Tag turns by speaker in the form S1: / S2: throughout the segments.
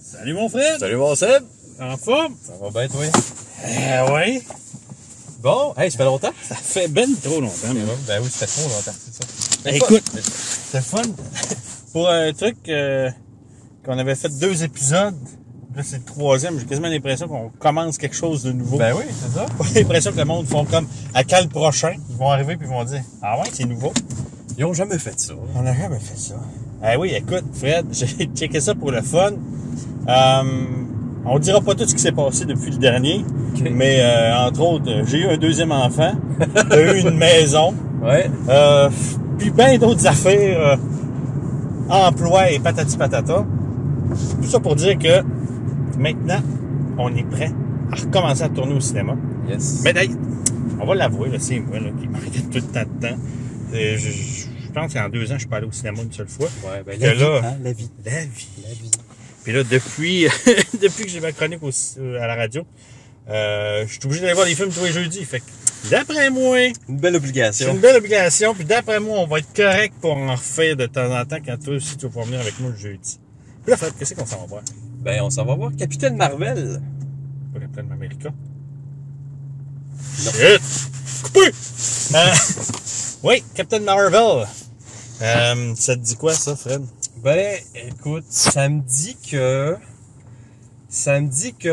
S1: Salut mon frère!
S2: Salut mon Seb!
S1: En forme?
S2: Ça va bien toi?
S1: Oui.
S2: Bon, hey, ça fait longtemps?
S1: Ça fait ben trop longtemps. Mais...
S2: Ben oui, ça fait trop longtemps, c'est ça.
S1: Ben, écoute, c'est fun. Pour un truc qu'on avait fait 2 épisodes, là c'est le 3e, j'ai quasiment l'impression qu'on commence quelque chose de nouveau.
S2: Ben oui, c'est ça.
S1: J'ai l'impression que le monde font comme à quel prochain, ils vont arriver puis ils vont dire ah ouais, c'est nouveau.
S2: Ils ont jamais fait ça.
S1: On n'a jamais fait ça. Eh oui, écoute, Fred, j'ai checké ça pour le fun. On dira pas tout ce qui s'est passé depuis le dernier,
S2: okay.
S1: Mais entre autres, j'ai eu un 2e enfant, j'ai eu une maison,
S2: ouais.
S1: Puis bien d'autres affaires, emploi et patati patata. Tout ça pour dire que maintenant, on est prêt à recommencer à tourner au cinéma.
S2: Yes.
S1: Mais d'ailleurs, on va l'avouer, là, c'est moi là, qui manquait tout le temps de temps. Je pense qu'en 2 ans, je suis pas allé au cinéma une seule fois.
S2: Ouais, ben
S1: la vie,
S2: là,
S1: hein,
S2: la vie.
S1: La vie. La vie. Puis là, depuis que j'ai ma chronique à la radio, je suis obligé d'aller voir des films tous les jeudis. Fait que, d'après moi...
S2: Une belle obligation.
S1: C'est une belle obligation. Puis d'après moi, on va être correct pour en refaire de temps en temps quand toi aussi, tu vas pouvoir venir avec moi le jeudi. Puis là, Fred, qu'est-ce qu'on s'en va voir?
S2: Ben, on s'en va voir Capitaine Marvel.
S1: Pas Capitaine America. Shit! Coupé! Oui, Captain Marvel. Ça te dit quoi, ça, Fred?
S2: Ben, écoute, ça me dit que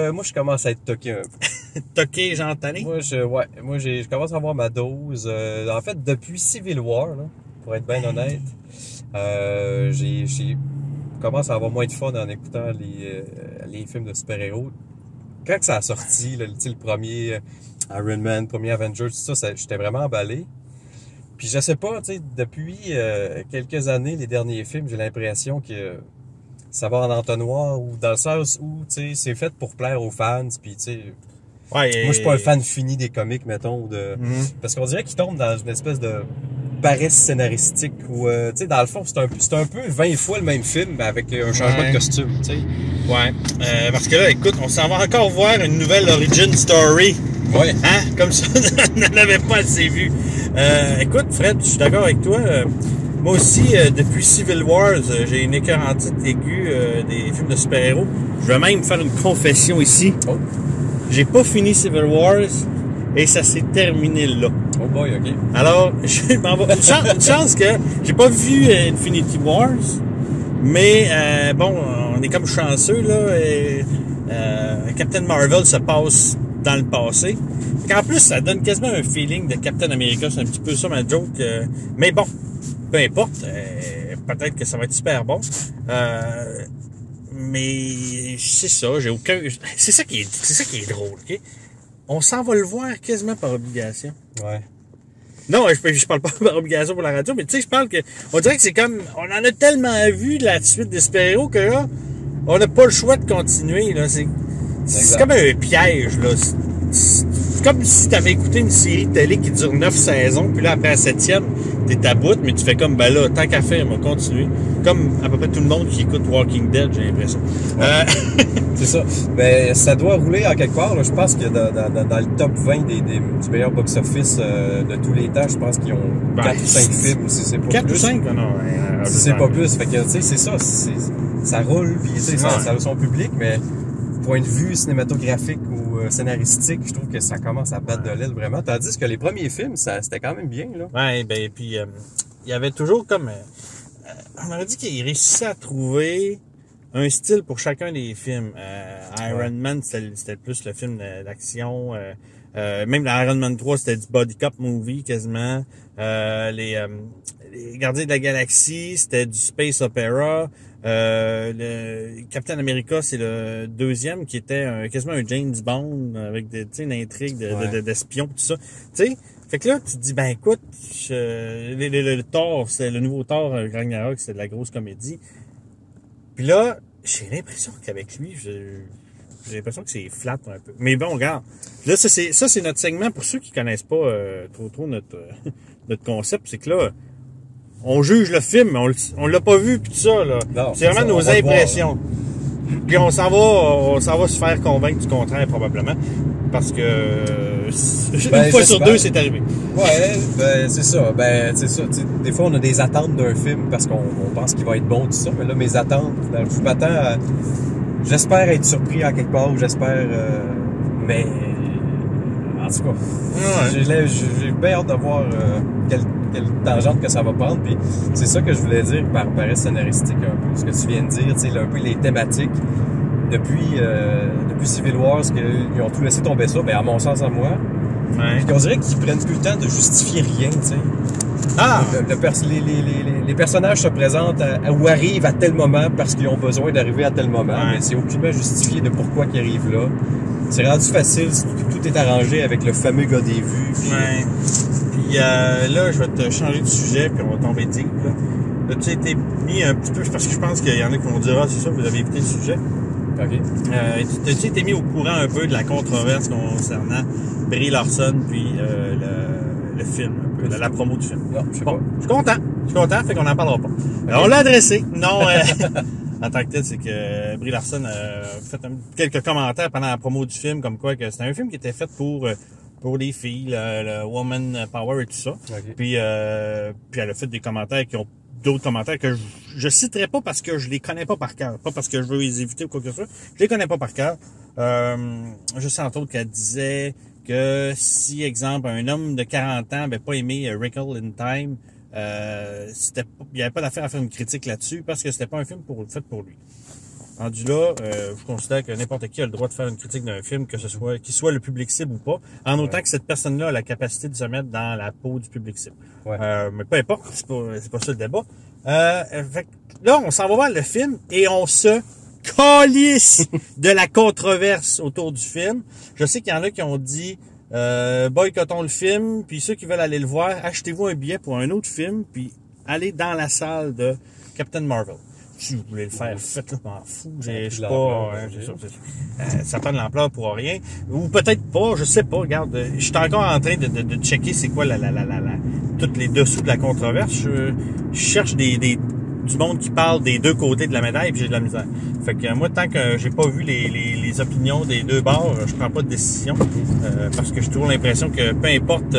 S2: moi, je commence à être toqué un peu.
S1: Toqué, Jean Tanné?
S2: Moi, je commence à avoir ma dose. En fait, depuis Civil War, là, pour être bien honnête, j'ai commence à avoir moins de fun en écoutant les films de super-héros. Quand que ça a sorti, là, le premier Iron Man, premier Avengers, tout ça, j'étais vraiment emballé. Puis je sais pas, tu sais, depuis quelques années, les derniers films, j'ai l'impression que ça va en entonnoir ou dans le sens où, tu sais, c'est fait pour plaire aux fans, puis tu sais...
S1: Ouais,
S2: moi, je suis pas un fan fini des comics, mettons, parce qu'on dirait qu'ils tombent dans une espèce de paresse scénaristique où, tu sais, dans le fond, c'est un peu 20 fois le même film, mais avec un changement de costume, tu sais.
S1: Ouais, parce que là, écoute, on s'en va encore voir une nouvelle origin story.
S2: Ouais.
S1: Hein? Comme ça, on n'en avait pas assez vu. Écoute, Fred, je suis d'accord avec toi. Moi aussi, depuis Civil Wars, j'ai une écœurantite aiguë des films de super-héros. Je vais même faire une confession ici.
S2: Oh.
S1: J'ai pas fini Civil Wars et ça s'est terminé là.
S2: Oh boy, OK.
S1: Alors, je m'en vais. Une chance que j'ai pas vu Infinity Wars, mais bon, on est comme chanceux, là. Captain Marvel se passe dans le passé. En plus, ça donne quasiment un feeling de Captain America. C'est un petit peu ça ma joke. Mais bon, peu importe. Peut-être que ça va être super bon. Mais c'est ça, j'ai aucun... C'est ça qui est drôle, OK? On s'en va le voir quasiment par obligation.
S2: Ouais.
S1: Non, je parle pas par obligation pour la radio, mais tu sais, je parle que... On dirait que c'est comme... On en a tellement vu de la suite des super-héros que là, on n'a pas le choix de continuer, là. C'est comme un piège, là. C'est comme si tu avais écouté une série de télé qui dure 9 saisons, puis là, après la 7e, t'es à bout, mais tu fais comme, ben là, tant qu'à faire, on va continuer. Comme à peu près tout le monde qui écoute Walking Dead, j'ai l'impression. Ouais.
S2: C'est ça. Ben, ça doit rouler en quelque part, là. Je pense que dans le top 20 du meilleur box-office de tous les temps, je pense qu'ils ont 4 ou 5 films, si c'est pas
S1: 4
S2: plus.
S1: 4 ou 5? Non,
S2: si c'est pas plus. Fait que, tu sais, c'est ça. Ça roule, puis tu sais, ça a son public, mais point de vue cinématographique ou scénaristique, je trouve que ça commence à battre de l'aile vraiment. Tandis que les premiers films, c'était quand même bien, là.
S1: Ouais, ben, puis il y avait toujours comme... on aurait dit qu'il réussissait à trouver un style pour chacun des films. Iron Man, c'était plus le film d'action. Même Iron Man 3, c'était du body cop movie quasiment. Les Gardiens de la Galaxie, c'était du space opera. Le Captain America, c'est le 2e qui était quasiment un James Bond avec une intrigue d'espion, tout ça. Tu sais, fait que là, tu te dis, ben écoute, le Thor, c'est le nouveau Thor Ragnarok, c'est de la grosse comédie. Puis là, j'ai l'impression qu'avec lui, j'ai l'impression que c'est flat un peu. Mais bon, regarde. Là, ça c'est notre segment pour ceux qui connaissent pas trop notre concept, c'est que là, on juge le film, mais on l'a pas vu, puis tout ça, là. C'est vraiment nos impressions. Puis on s'en va se faire convaincre du contraire, probablement. Parce que une fois sur 2, c'est arrivé.
S2: Ouais, ben c'est ça. Des fois, on a des attentes d'un film parce qu'on pense qu'il va être bon, tout ça. Mais là, mes attentes, je m'attends à J'espère être surpris à quelque part, ou j'espère... mais... En tout cas,
S1: Ouais.
S2: j'ai bien hâte de voir quelle tangente que ça va prendre. Puis c'est ça que je voulais dire par arrêt scénaristique un peu. Ce que tu viens de dire, tu sais, un peu les thématiques. Depuis Civil War, ils ont tout laissé tomber ça, ben à mon sens à moi.
S1: Ouais.
S2: Puis on dirait qu'ils prennent plus le temps de justifier rien, tu sais.
S1: Ah!
S2: Les personnages se présentent ou arrivent à tel moment parce qu'ils ont besoin d'arriver à tel moment,
S1: Ouais.
S2: mais c'est aucunement justifié de pourquoi ils arrivent là. C'est rendu facile, tout est arrangé avec le fameux gars des vues. Puis...
S1: Ouais. Puis là, je vais te changer de sujet, puis on va tomber deep. Là, tu as été mis un petit peu, parce que je pense qu'il y en a qui vont dire, ah, c'est ça, vous avez évité le sujet.
S2: OK.
S1: T'as-tu été mis au courant un peu de la controverse concernant Brie Larson, puis le film, un peu, la promo du film?
S2: Non, je sais
S1: Bon,
S2: pas.
S1: je suis content, fait qu'on n'en parlera pas. On l'a adressé. Non, en tant que tel, c'est que Brie Larson a fait quelques commentaires pendant la promo du film, comme quoi que c'était un film qui était fait pour les filles, le woman power et tout ça.
S2: OK.
S1: Puis elle a fait des commentaires qui ont d'autres commentaires que je citerai pas parce que je les connais pas par cœur, pas parce que je veux les éviter ou quoi que ce soit. Je les connais pas par cœur. Je sais entre autres qu'elle disait que si, exemple, un homme de 40 ans n'avait pas aimé Wrinkle in Time, il n'y avait pas d'affaire à faire une critique là-dessus parce que c'était pas un film fait pour lui. Rendu là, je considère que n'importe qui a le droit de faire une critique d'un film, que ce soit qu'il soit le public cible ou pas, en autant que cette personne-là a la capacité de se mettre dans la peau du public cible.
S2: Ouais.
S1: Mais peu importe, c'est pas ça le débat. Fait que là, on s'en va voir le film et on se calisse de la controverse autour du film. Je sais qu'il y en a qui ont dit boycottons le film, puis ceux qui veulent aller le voir, achetez-vous un billet pour un autre film, puis allez dans la salle de Captain Marvel. Si vous voulez le faire, faites-le, je m'en fous. Je suis pas... ça prend de l'ampleur pour rien. Ou peut-être pas, je sais pas. Regarde, je suis encore en train de checker c'est quoi toutes les dessous de la controverse. Je cherche du monde qui parle des deux côtés de la médaille, puis j'ai de la misère. Fait que moi, tant que j'ai pas vu les opinions des deux bords, je prends pas de décision. Parce que j'ai toujours l'impression que peu importe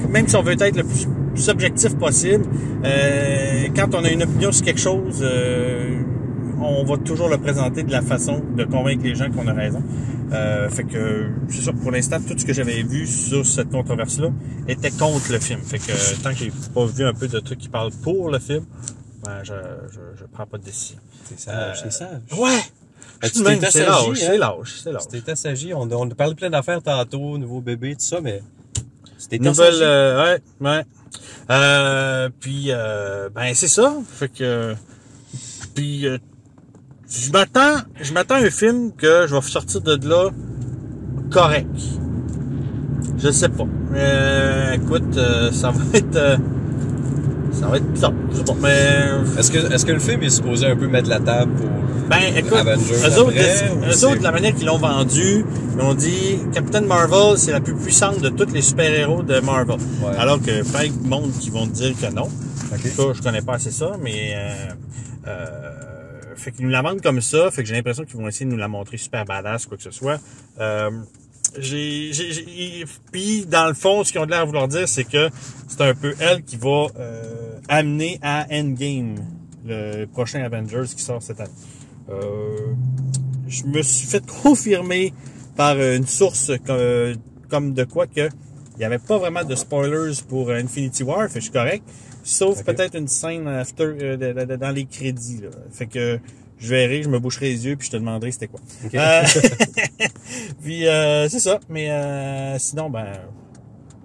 S1: même si on veut être le plus objectif possible, quand on a une opinion sur quelque chose, on va toujours le présenter de la façon de convaincre les gens qu'on a raison. Fait que c'est ça, pour l'instant, tout ce que j'avais vu sur cette controverse-là était contre le film. Fait que tant que j'ai pas vu un peu de trucs qui parlent pour le film, ben je prends pas de décision.
S2: C'est sage, c'est sage.
S1: Ouais!
S2: Tu t'es assagi,
S1: C'est lâche.
S2: Tu t'es assagi. On a parlé plein d'affaires tantôt, nouveau bébé, tout ça, mais c'était
S1: nouvelle, ouais. Puis ben c'est ça. Fait que puis je m'attends à un film que je vais sortir de là correct. Je sais pas. Écoute, ça va être bizarre. Je sais pas, mais
S2: est-ce que le film est supposé un peu mettre la table pour
S1: écoute,
S2: Avengers
S1: eux autres, de la manière qu'ils l'ont vendu, ils ont dit Captain Marvel, c'est la plus puissante de tous les super-héros de Marvel.
S2: Ouais.
S1: Alors que plein de monde qui vont te dire que non.
S2: Okay.
S1: Ça, je connais pas assez ça, mais fait qu'ils nous la vendent comme ça, fait que j'ai l'impression qu'ils vont essayer de nous la montrer super badass, quoi que ce soit. Puis dans le fond, ce qu'ils ont l'air à vouloir dire, c'est que c'est un peu elle qui va amener à Endgame, le prochain Avengers qui sort cette année. Je me suis fait confirmer par une source comme de quoi que il n'y avait pas vraiment de spoilers pour Infinity War, fait que je suis correct. Sauf peut-être une scène after dans les crédits. Là. Fait que je verrai, je me boucherai les yeux puis je te demanderai c'était quoi.
S2: Okay.
S1: Puis c'est ça. Mais sinon, ben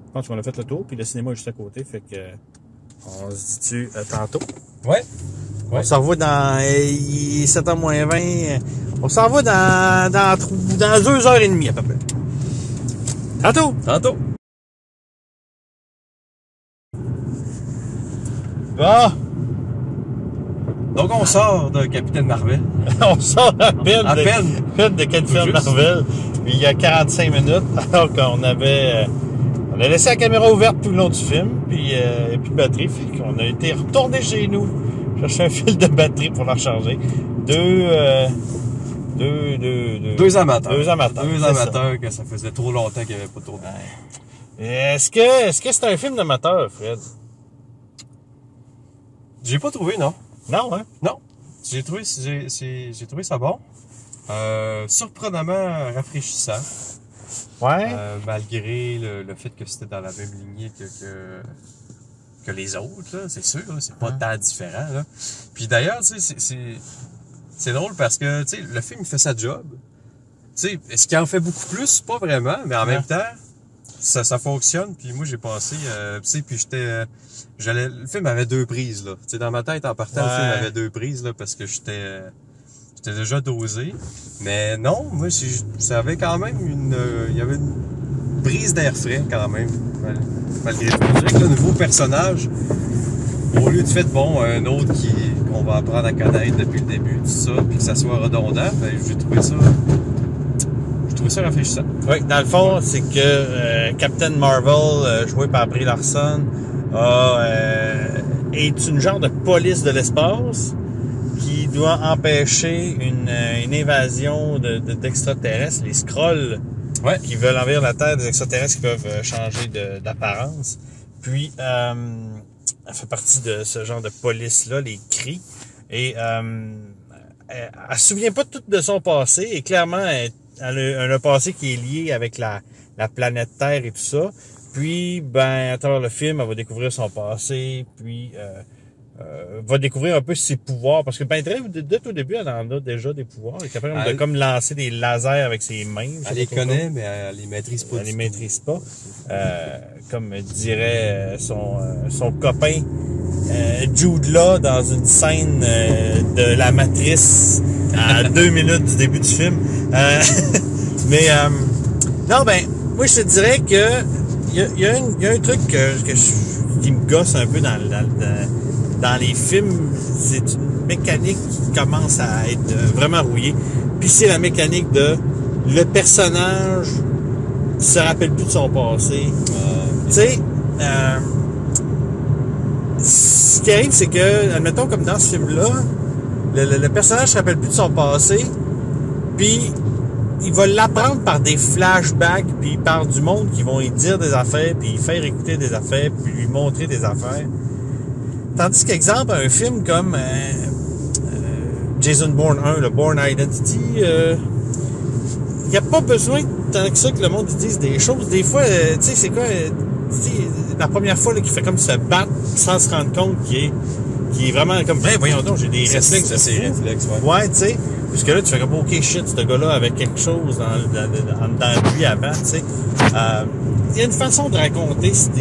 S1: je pense qu'on a fait le tour. Puis le cinéma est juste à côté. Fait que on se dit-tu tantôt.
S2: Ouais.
S1: On s'en va dans 7h moins 20. On s'en va dans 2h30 à peu près. Tantôt! Bon!
S2: Donc on sort de Capitaine Marvel.
S1: On sort à peine de Capitaine
S2: Juste.
S1: Marvel. Il y a 45 minutes, alors qu'on avait... on a laissé la caméra ouverte tout le long du film, puis plus de batterie. Fait qu'on a été retourné chez nous, chercher un fil de batterie pour la recharger. Deux amateurs.
S2: Deux amateurs que ça faisait trop longtemps qu'il n'y avait pas tourné.
S1: Est-ce que c'est un film d'amateur, Fred?
S2: J'ai pas trouvé, non.
S1: Non, hein?
S2: Non. J'ai trouvé ça bon. Surprenamment rafraîchissant.
S1: Ouais.
S2: Malgré le fait que c'était dans la même lignée que les autres, là, c'est sûr, là, c'est pas tant différent. Là. Puis d'ailleurs, tu sais, c'est drôle parce que tu sais, le film il fait sa job. Tu sais, est-ce qu'il en fait beaucoup plus? Pas vraiment, mais en même temps, ça fonctionne. Puis moi, j'ai passé, tu sais, puis le film avait 2 prises, là. Tu sais, dans ma tête, en partant, le film avait 2 prises, là, parce que j'étais déjà dosé. Mais non, moi, ça avait quand même il y avait une brise d'air frais, quand même, malgré tout. Je dirais que le nouveau personnage, au lieu de fait, bon, un autre qu'on va apprendre à connaître depuis le début, tout ça, puis que ça soit redondant, ben, j'ai trouvé ça rafraîchissant.
S1: Oui, dans le fond, c'est que Captain Marvel, joué par Brie Larson, est une genre de police de l'espace qui doit empêcher une invasion d'extraterrestres, les Skrulls, qui veulent envahir la Terre, des extraterrestres qui peuvent changer d'apparence. Puis, elle fait partie de ce genre de police-là, les Kree. Et elle se souvient pas tout de son passé, et clairement, elle a un passé qui est lié avec la planète Terre et tout ça. Puis, ben, à travers le film, elle va découvrir son passé, puis va découvrir un peu ses pouvoirs. Parce que ben, dès au début, elle en a déjà des pouvoirs. Elle est capable de comme lancer des lasers avec ses mains.
S2: Elle les connaît, mais elle les maîtrise pas.
S1: Elle les maîtrise pas. Comme dirait son copain Jude Law dans une scène de La Matrice à 2 minutes du début du film. Mais non, ben, moi je te dirais que il y a un truc qui me gosse un peu dans les films. C'est une mécanique qui commence à être vraiment rouillée. Puis c'est la mécanique de le personnage se rappelle plus de son passé. Tu sais, ce qui arrive, c'est que, admettons, comme dans ce film-là, le personnage se rappelle plus de son passé, puis il va l'apprendre par des flashbacks, puis par du monde qui vont lui dire des affaires, puis lui faire écouter des affaires, puis lui montrer des affaires. Tandis qu'exemple, un film comme Jason Bourne 1, le Bourne Identity, il n'y a pas besoin tant que ça que le monde dise des choses. Des fois, tu sais, c'est quoi, la première fois qu'il fait comme se battre sans se rendre compte qu'il est vraiment comme, ben voyons donc, j'ai des réflexes.
S2: C'est réflexes,
S1: ouais, tu sais. Puisque là, tu fais comme, ok, shit, ce gars-là avait quelque chose dans lui avant, tu sais. Il y a une façon de raconter sans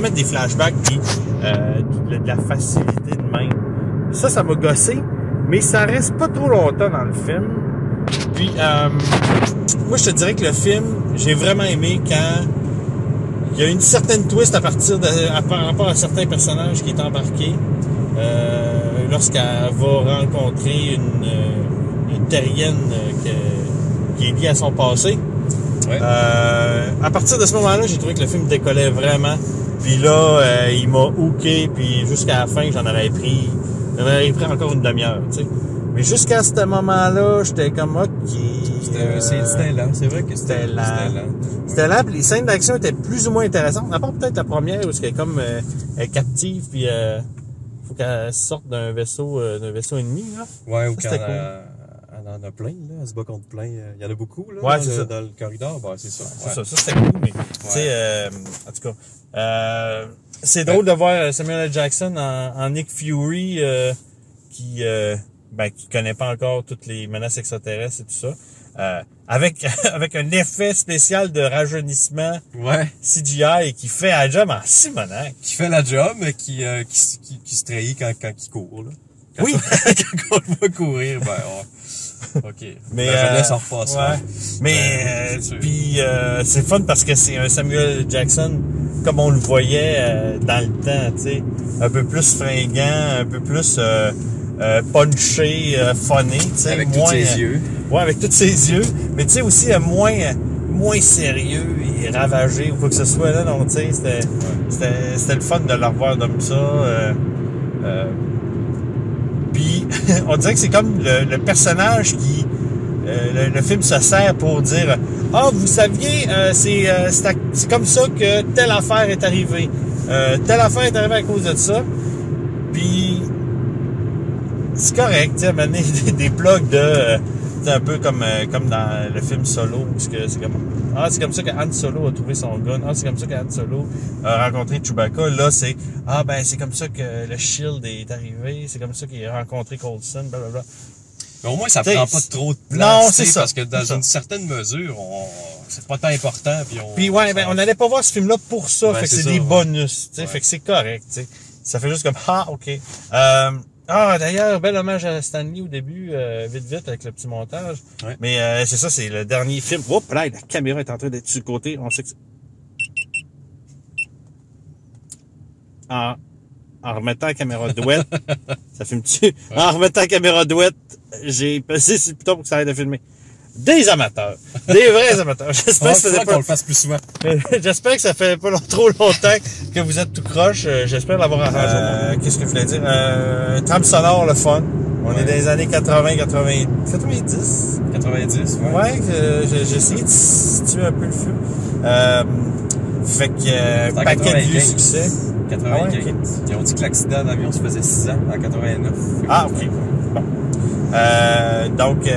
S1: mettre des flashbacks puis de la facilité de même. Ça m'a gossé, mais ça reste pas trop longtemps dans le film. Puis, moi, je te dirais que le film, j'ai vraiment aimé quand il y a une certaine twist par rapport à certains personnages qui est embarqué. Lorsqu'elle va rencontrer une terrienne qui est liée à son passé.
S2: Ouais.
S1: À partir de ce moment-là, j'ai trouvé que le film décollait vraiment. Puis là, il m'a hooké, puis jusqu'à la fin, j'en avais pris encore une demi-heure, tu sais. Mais jusqu'à ce moment-là, j'étais comme, ok.
S2: C'était lent. C'est vrai que c'était lent.
S1: C'était lent, puis les scènes d'action étaient plus ou moins intéressantes. À part peut-être la première, où elle est comme elle est captive, puis faut qu'elle sorte d'un vaisseau ennemi, là.
S2: Ouais, ou
S1: ça,
S2: quand
S1: cool.
S2: elle en a plein, là. Elle se bat contre plein. Il y en a beaucoup, là.
S1: Ouais, c'est ça.
S2: Dans le corridor, bah, c'est ça.
S1: C'est ça, c'était cool, mais, tu sais, en tout cas, c'est drôle de voir Samuel L. Jackson en Nick Fury, qui connaît pas encore toutes les menaces extraterrestres et tout ça. Avec un effet spécial de rajeunissement CGI et qui fait la job en simonac.
S2: Qui fait la job, mais qui se trahit quand il court, là.
S1: Oui!
S2: Quand on le voit courir, ben, OK.
S1: Mais,
S2: la jeunesse en repasse.
S1: Ouais. Mais, puis, c'est fun parce que c'est un Samuel Jackson comme on le voyait dans le temps, tu sais. Un peu plus fringant, un peu plus punché, funny, tu sais.
S2: Avec tous ses yeux.
S1: Ouais, avec tous ses yeux. Mais tu sais aussi moins sérieux et ravagé ou quoi que ce soit, là. Donc, tu sais, c'était le fun de le revoir comme ça. Puis, on dirait que c'est comme le personnage qui... le film se sert pour dire « Ah, vous saviez, c'est comme ça que telle affaire est arrivée. Telle affaire est arrivée à cause de ça. » Puis, c'est correct, tu sais, à un moment donné, des plugs de... c'est un peu comme dans le film Solo, où c'est comme... Ah, c'est comme ça que Han Solo a trouvé son gun. Ah, c'est comme ça que Han Solo a rencontré Chewbacca. Là, c'est... Ah, ben, c'est comme ça que le Shield est arrivé. C'est comme ça qu'il a rencontré Coulson, blablabla.
S2: Mais au moins, ça prend pas trop de place.
S1: Non, c'est ça.
S2: Parce que dans une certaine mesure, c'est pas tant important.
S1: Puis ouais, ben, on n'allait pas voir ce film-là pour ça.
S2: Ouais,
S1: fait que c'est
S2: ça,
S1: des bonus, tu sais.
S2: Ouais.
S1: Fait que c'est correct, tu sais. Ça fait juste comme, ah, OK. D'ailleurs, bel hommage à Stanley au début, vite, avec le petit montage.
S2: Ouais.
S1: Mais c'est ça, c'est le dernier film. Oups, là, la caméra est en train d'être sur le côté. On sait que en remettant la caméra douette, ça filme-tu? Ouais. En remettant la caméra douette, j'ai pesé sur le bouton pour que ça arrête de filmer. Des amateurs. Des vrais amateurs. J'espère que ça fait
S2: qu'on le fasse plus souvent.
S1: J'espère que ça fait pas trop longtemps que vous êtes tout croche. J'espère l'avoir arrangé. Qu'est-ce que je voulais dire? Trame sonore, le fun. On est dans les années 80, 90. 90?
S2: 90, ouais.
S1: Ouais, j'ai essayé de situer un peu le feu. Fait que, paquet de vieux succès.
S2: 95.
S1: Ah ouais, okay.
S2: Ils ont dit que l'accident d'avion se faisait 6 ans, en 89.
S1: Ah, OK. Bon. Donc,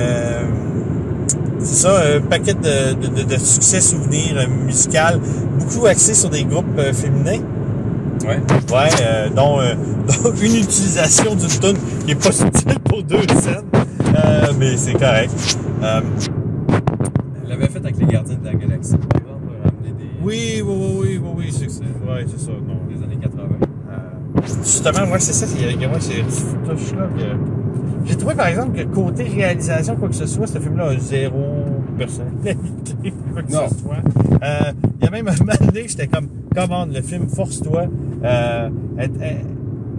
S1: c'est ça, un paquet de succès souvenirs musical, beaucoup axé sur des groupes féminins.
S2: Ouais.
S1: Ouais, dont une utilisation d'une toune qui est pas subtile pour 2 scènes, mais c'est correct.
S2: Elle l'avait fait avec les Gardiens de la Galaxie, par exemple, ramener des...
S1: Oui, c'est ça. Ouais, c'est ça, non.
S2: Des années 80.
S1: Justement, moi, c'est ça, c'est touche-là que... J'ai trouvé, par exemple, que côté réalisation, quoi que ce soit, ce film-là a zéro personnalité, quoi que ce soit. Il y a même un moment donné, j'étais comme, commande le film, force-toi. Elle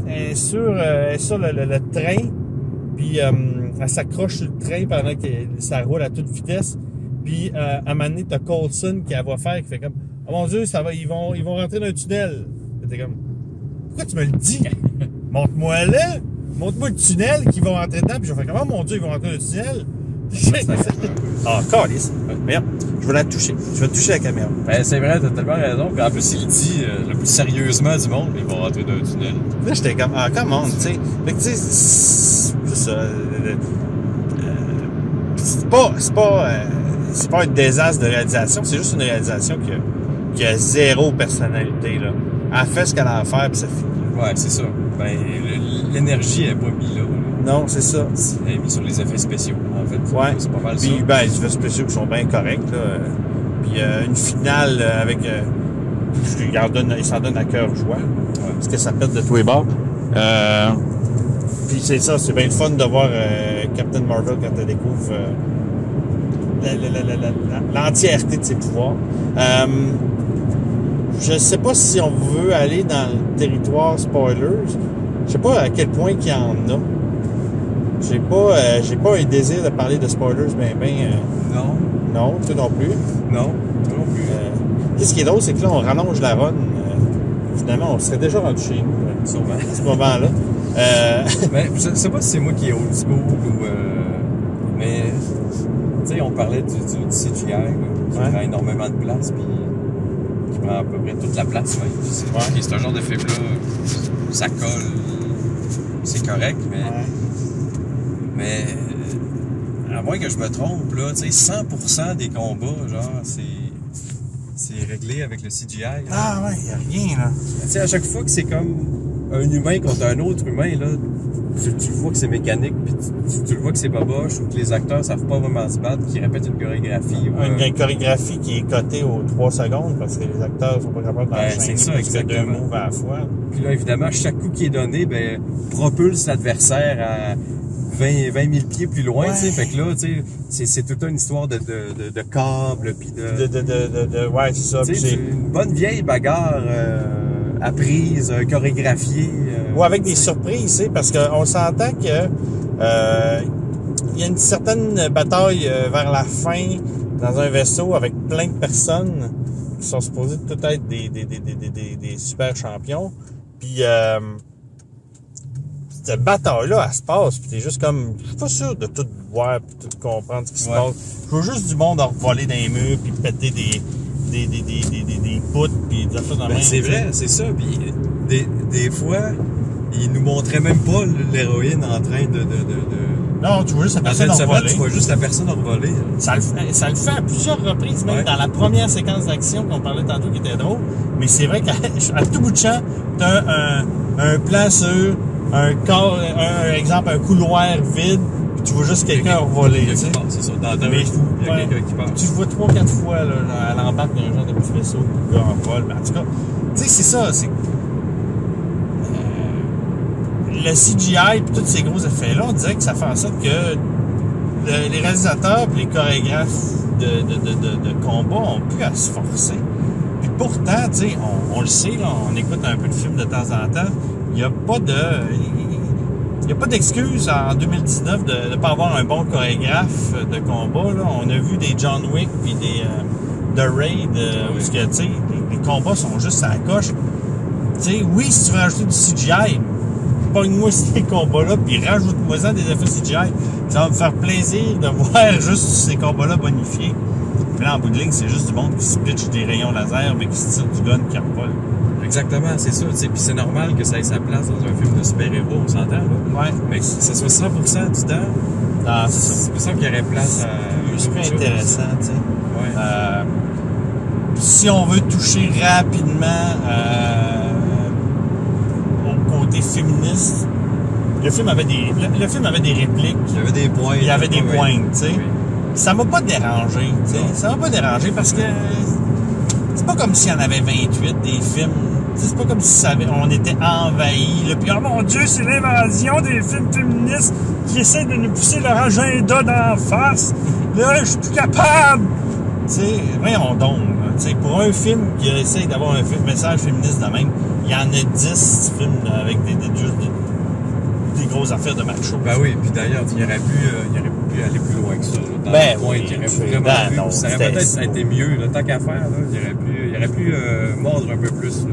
S1: est sur le train, puis elle s'accroche sur le train pendant que ça roule à toute vitesse. Puis à un moment donné, t'as Coulson qui va faire, qui fait comme, oh mon Dieu, ça va, ils vont rentrer dans un tunnel. T'es comme, pourquoi tu me le dis? Montre-moi là! Montre-moi le tunnel qu'ils vont rentrer dedans, puis je vais faire, comment, mon Dieu, ils vont rentrer dans le tunnel? Ah, câlisse. Merde, je vais la toucher. Je vais toucher la caméra.
S2: Ben, c'est vrai, t'as tellement raison. Puis en plus, il dit le plus sérieusement du monde, ils vont rentrer dans un tunnel.
S1: Là, j'étais comme, ah, comment, tu sais. Fait que, tu sais, c'est ça. C'est pas un désastre de réalisation, c'est juste une réalisation qui a zéro personnalité, là. Elle fait ce qu'elle a à faire, puis ça finit.
S2: Ouais, c'est ça. Ben, l'énergie est pas mise là.
S1: Non, c'est ça.
S2: Elle est mise sur les effets spéciaux, en fait.
S1: Ouais.
S2: C'est pas mal
S1: puis,
S2: ça.
S1: Ben, les effets spéciaux qui sont bien corrects, là. Puis une finale avec... il s'en donne à cœur joie. Ouais. Parce que ça pète de tous les bords. Puis c'est ça, c'est bien le fun de voir Captain Marvel quand elle découvre l'entièreté de ses pouvoirs. Je sais pas si on veut aller dans le territoire spoilers. Je sais pas à quel point qu'il y en a. J'ai pas un désir de parler de spoilers,
S2: non.
S1: Non, toi non plus.
S2: Non, toi non plus.
S1: Qu'est-ce qui est drôle, c'est que là, on rallonge la run. Finalement, on serait déjà rendu chez nous.
S2: Sûrement.
S1: À ce moment-là.
S2: Mais je sais pas si c'est moi qui est old school ou... mais, tu sais, on parlait du CGI, là, qui prend énormément de place, puis qui prend à peu près toute la place. Ouais. C'est un genre de film-là, ça colle, c'est correct, mais à moins que je me trompe, là, tu sais, 100% des combats, genre, c'est réglé avec le CGI. Là.
S1: Ah ouais, y a rien, là.
S2: Tu sais, à chaque fois que c'est comme un humain contre un autre humain, là, tu vois que c'est mécanique, puis tu le vois que c'est boboche, ou que les acteurs savent pas vraiment se battre, qu'ils répètent une chorégraphie.
S1: Une chorégraphie qui est cotée aux 3 secondes, parce que les acteurs sont pas capables d'enchaîner.
S2: C'est ça, exactement.
S1: 2 moves à la fois.
S2: Puis là, évidemment, chaque coup qui est donné, ben, propulse l'adversaire à 20 000 pieds plus loin, tu sais. Fait que là, tu sais, c'est toute une histoire de câbles, puis
S1: ouais, c'est ça.
S2: C'est une bonne vieille bagarre apprise, chorégraphiée.
S1: Ou avec des surprises, tu sais, parce qu'on s'entend que il y a une certaine bataille vers la fin dans un vaisseau avec plein de personnes qui sont supposées tout être des super champions. Puis cette bataille-là, elle se passe, puis t'es juste comme, je suis pas sûr de tout voir puis tout comprendre ce qui se passe. Je veux juste du monde en voler dans les murs puis péter des poutres puis des affaires dans la main.
S2: C'est vrai, c'est ça. Puis des fois, il nous montrait même pas l'héroïne en train de
S1: Non, tu vois juste la
S2: en train
S1: personne
S2: de se battre,
S1: envolée.
S2: tu vois juste la personne envolée.
S1: Ça le fait à plusieurs reprises, même
S2: Ouais.
S1: dans la première séquence d'action qu'on parlait tantôt qui était drôle. Mais c'est vrai qu'à tout bout de champ, t'as un plan sur un corps, un exemple, un couloir vide, puis tu vois juste quelqu'un envolé, tu sais.
S2: C'est ça, dans le
S1: Mais
S2: fou, il y a
S1: ouais,
S2: quelqu'un qui passe.
S1: tu le vois 3-4 fois, là, à l'embarque d'un genre de petit vaisseau, puis le gars en vol. Mais en tout cas, tu sais, c'est ça, c'est... le CGI et tous ces gros effets-là, on dirait que ça fait en sorte que les réalisateurs et les chorégraphes de combat ont pu à se forcer. Puis pourtant, tu sais, on le sait, là, on écoute un peu de films de temps en temps, il n'y a pas de... Il n'y a pas d'excuse en 2019 de ne pas avoir un bon chorégraphe de combat. Là. On a vu des John Wick puis des de Raid où ce que, tu sais, les combats sont juste à la coche. Tu sais, oui, si tu veux rajouter du CGI, pogne-moi ces combats-là puis rajoute-moi-en des effets CGI. Ça va me faire plaisir de voir juste ces combats-là bonifiés. Puis là, en bout de ligne, c'est juste du monde qui se pitch des rayons laser mais qui se tire du gun qui revole.
S2: Exactement, c'est ça. Puis c'est normal que ça ait sa place dans un film de super-héros, on s'entend, là.
S1: Ouais.
S2: Mais que ça soit 100% du temps,
S1: Ah, c'est ça.
S2: c'est pour ça qu'il y aurait place à...
S1: C'est plus intéressant, tu sais.
S2: Ouais.
S1: Si on veut toucher rapidement au côté féministe, le film avait des répliques.
S2: Il y avait des points.
S1: Il y avait des pointes, tu sais.
S2: Oui.
S1: Ça m'a pas dérangé, tu sais. Ça m'a pas dérangé parce que c'est pas comme s'il y en avait 28 des films. C'est pas comme si on était envahis. Là, puis, oh mon Dieu, c'est l'invasion des films féministes qui essaient de nous pousser leur agenda d'en face. Là, je suis plus capable. Tu sais, voyons donc. Tu sais, pour un film qui essaie d'avoir un message féministe de même, il y en a 10 films avec des grosses affaires de macho.
S2: Ben oui, puis d'ailleurs, il aurait pu aller plus loin que ça. Là, dans
S1: Ben
S2: le point,
S1: oui,
S2: il aurait
S1: c'est-
S2: vraiment
S1: ben
S2: pu,
S1: non,
S2: ça aurait
S1: c'était-
S2: peut-être été mieux, là, tant qu'à faire. Là, il aurait pu mordre un peu plus. Là.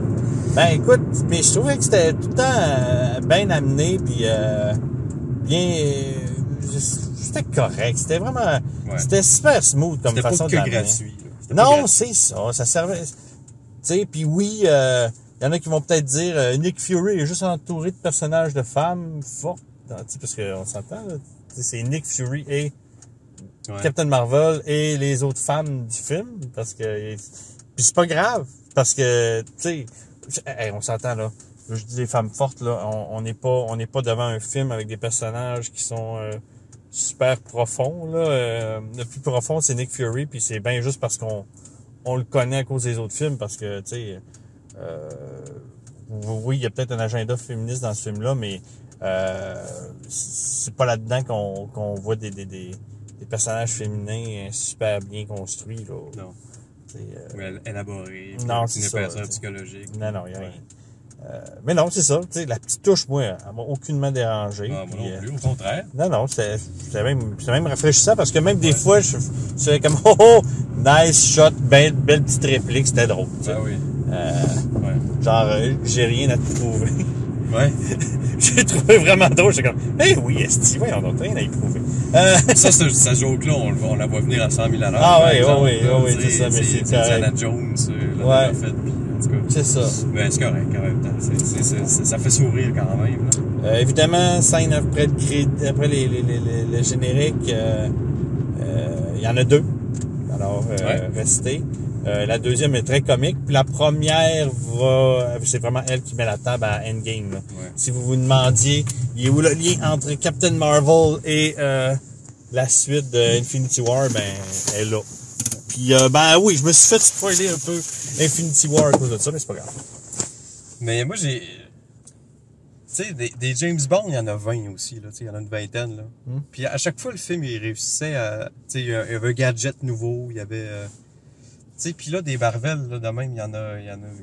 S1: Ben écoute, mais je trouvais que c'était tout le temps bien amené, puis bien... c'était correct, c'était vraiment...
S2: Ouais.
S1: C'était super smooth comme
S2: C'était pas
S1: façon
S2: que
S1: de l'amener.
S2: gratuit. Là. C'était pas
S1: Non,
S2: gratuit.
S1: c'est ça, ça servait... Tu sais, puis oui, il y en a qui vont peut-être dire Nick Fury est juste entouré de personnages de femmes fortes, tu sais, parce qu'on s'entend, là, tu sais, c'est Nick Fury et
S2: Ouais.
S1: Captain Marvel et les autres femmes du film, parce que... Puis c'est pas grave, parce que, tu sais... Hey, on s'entend là. Je dis les femmes fortes là, on n'est pas devant un film avec des personnages qui sont super profonds là. Le plus profond c'est Nick Fury puis c'est bien juste parce qu'on le connaît à cause des autres films parce que tu sais oui il y a peut-être un agenda féministe dans ce film là mais c'est pas là-dedans qu'on voit des personnages féminins super bien construits là.
S2: Non.
S1: C'est,
S2: Ou élaboré.
S1: non,
S2: c'est
S1: c'est
S2: une
S1: ça,
S2: épaisseur
S1: t'sais.
S2: psychologique.
S1: Non, il n'y a
S2: Ouais.
S1: rien. Mais non, c'est ça. Tu sais, la petite touche, moi, elle m'a aucunement dérangé.
S2: Ah, moi
S1: puis,
S2: non plus, au contraire.
S1: non, c'était même rafraîchissant parce que même des fois, c'est comme, oh, nice shot, belle petite réplique, c'était drôle. Tu sais.
S2: Ah oui. Ouais.
S1: Genre, j'ai rien à te prouver.
S2: Ouais.
S1: J'ai trouvé vraiment drôle. J'étais comme, eh oui, esti, voyons donc, rien à y prouver.
S2: Ça joke-là, on la voit venir à 100 000 à l'heure.
S1: Ah
S2: par
S1: oui,
S2: exemple,
S1: oui,
S2: là,
S1: oui,
S2: t'sais,
S1: c'est ça, mais c'est
S2: Indiana
S1: correct.
S2: Jones, l'a
S1: Ouais.
S2: déjà fait, puis en tout cas.
S1: C'est ça.
S2: Mais c'est correct en même temps. Ça fait sourire quand même. Là.
S1: Évidemment, scène après le générique, il y en a deux. Alors, restez. La deuxième est très comique. Puis la première c'est vraiment elle qui met la table à Endgame. Là.
S2: Ouais.
S1: Si vous vous demandiez, il est où le lien entre Captain Marvel et la suite de Infinity War, ben, elle est là. Puis, ben oui, je me suis fait spoiler un peu Infinity War à cause de ça, mais c'est pas grave.
S2: Mais moi, j'ai... Tu sais, des James Bond, il y en a 20 aussi, là. Tu sais, il y en a une vingtaine, là. Puis à chaque fois, le film, il réussissait à... Tu sais, il y avait un gadget nouveau, il y avait... tu sais, puis là, des Marvel, là, de même, il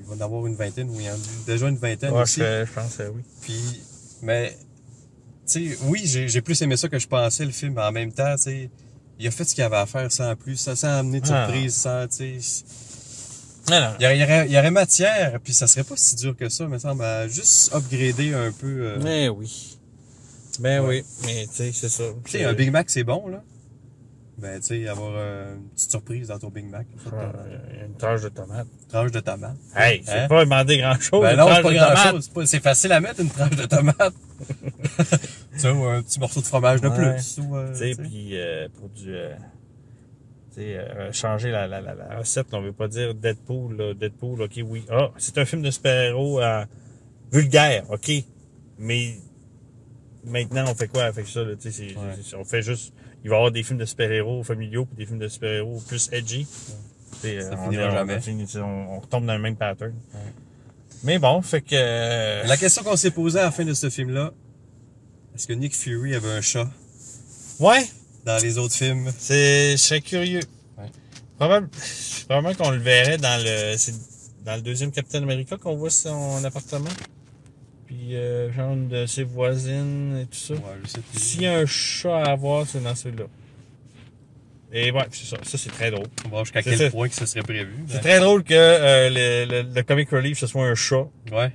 S2: va en avoir une vingtaine, ou il y en a déjà une vingtaine
S1: Ouais,
S2: aussi.
S1: je pense que oui.
S2: Puis, mais... Tu sais, oui, j'ai plus aimé ça que je pensais, le film, mais en même temps, tu sais... Il a fait ce qu'il avait à faire sans plus, sans amener de surprise, sans, tu sais...
S1: Non.
S2: Il y aurait matière, puis ça serait pas si dur que ça, me semble, à juste upgrader un peu.
S1: Oui. Ben
S2: Ouais.
S1: oui, mais tu sais, c'est ça.
S2: Tu sais, un Big Mac, c'est bon, là. Ben, tu sais, avoir une petite surprise dans ton Big Mac.
S1: Une tranche de tomate.
S2: Tranche de tomate.
S1: Hey, c'est
S2: Hein?
S1: pas demander grand-chose.
S2: Ben
S1: une
S2: non, c'est
S1: tranche
S2: pas
S1: de
S2: grand-chose.
S1: tomate.
S2: C'est facile à mettre, une tranche de tomate. Tu sais, ou un petit morceau de fromage de
S1: Ouais.
S2: plus. Ou,
S1: Tu sais, puis pour du... tu sais, changer la recette, là, on veut pas dire Deadpool, là. Deadpool, ok, oui. Ah, c'est un film de super-héros vulgaire, ok. Mais maintenant, on fait quoi avec ça, là? Tu sais, on fait juste... Il va y avoir des films de super-héros familiaux puis des films de super-héros plus edgy. Ouais.
S2: Ça finira jamais.
S1: On retombe dans le même pattern. Ouais. Mais bon, fait que...
S2: La question qu'on s'est posée à la fin de ce film-là, est-ce que Nick Fury avait un chat
S1: Ouais!
S2: dans les autres films?
S1: Je serais curieux. Ouais. Probablement qu'on le verrait c'est dans le deuxième Captain America qu'on voit son appartement. Puis genre de ses voisines et tout ça.
S2: Ouais, je sais plus.
S1: S'il y a un chat à avoir, c'est dans celui-là. Et ouais, c'est ça. Ça, c'est très drôle.
S2: On va voir jusqu'à quel point que ce serait prévu.
S1: C'est très drôle que le comic relief, ce soit un chat.
S2: Ouais.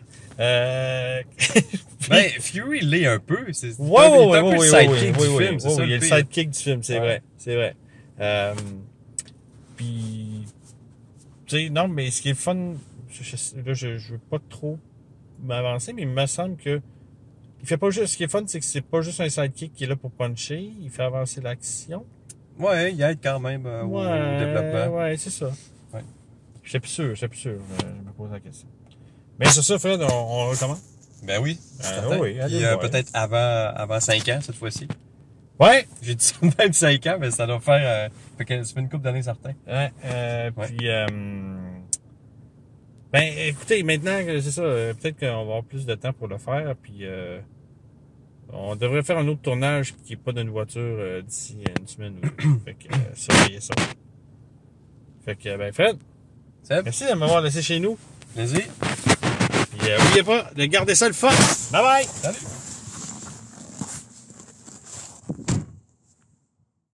S1: Puis...
S2: Ben, Fury l'est un peu. C'est un peu le sidekick du film. C'est ça,
S1: il est le sidekick du film, c'est vrai. C'est vrai. Puis, tu sais, non, mais ce qui est le fun, je veux pas trop m'avancer, mais il me semble que il fait pas juste, ce qui est fun, c'est que c'est pas juste un sidekick qui est là pour puncher, il fait avancer l'action.
S2: Ouais, il aide quand même au développement.
S1: Ouais, c'est ça.
S2: Ouais.
S1: J'étais plus sûr, je me pose la question. Mais c'est ça, Fred, on recommence?
S2: Ben oui.
S1: Oui,
S2: puis peut-être avant 5 ans, cette fois-ci.
S1: Ouais!
S2: J'ai dit ça même 5 ans, mais ça doit faire, ça fait une couple d'années certain.
S1: Ouais, puis, ben, écoutez, maintenant, c'est ça, peut-être qu'on va avoir plus de temps pour le faire, puis on devrait faire un autre tournage qui n'est pas d'une voiture d'ici une semaine ou deux. Fait que, surveillez ça. Fait que, ben, Fred, merci de m'avoir laissé chez nous.
S2: Vas-y.
S1: Puis, n'oubliez pas de garder ça le fun. Bye bye!
S2: Salut!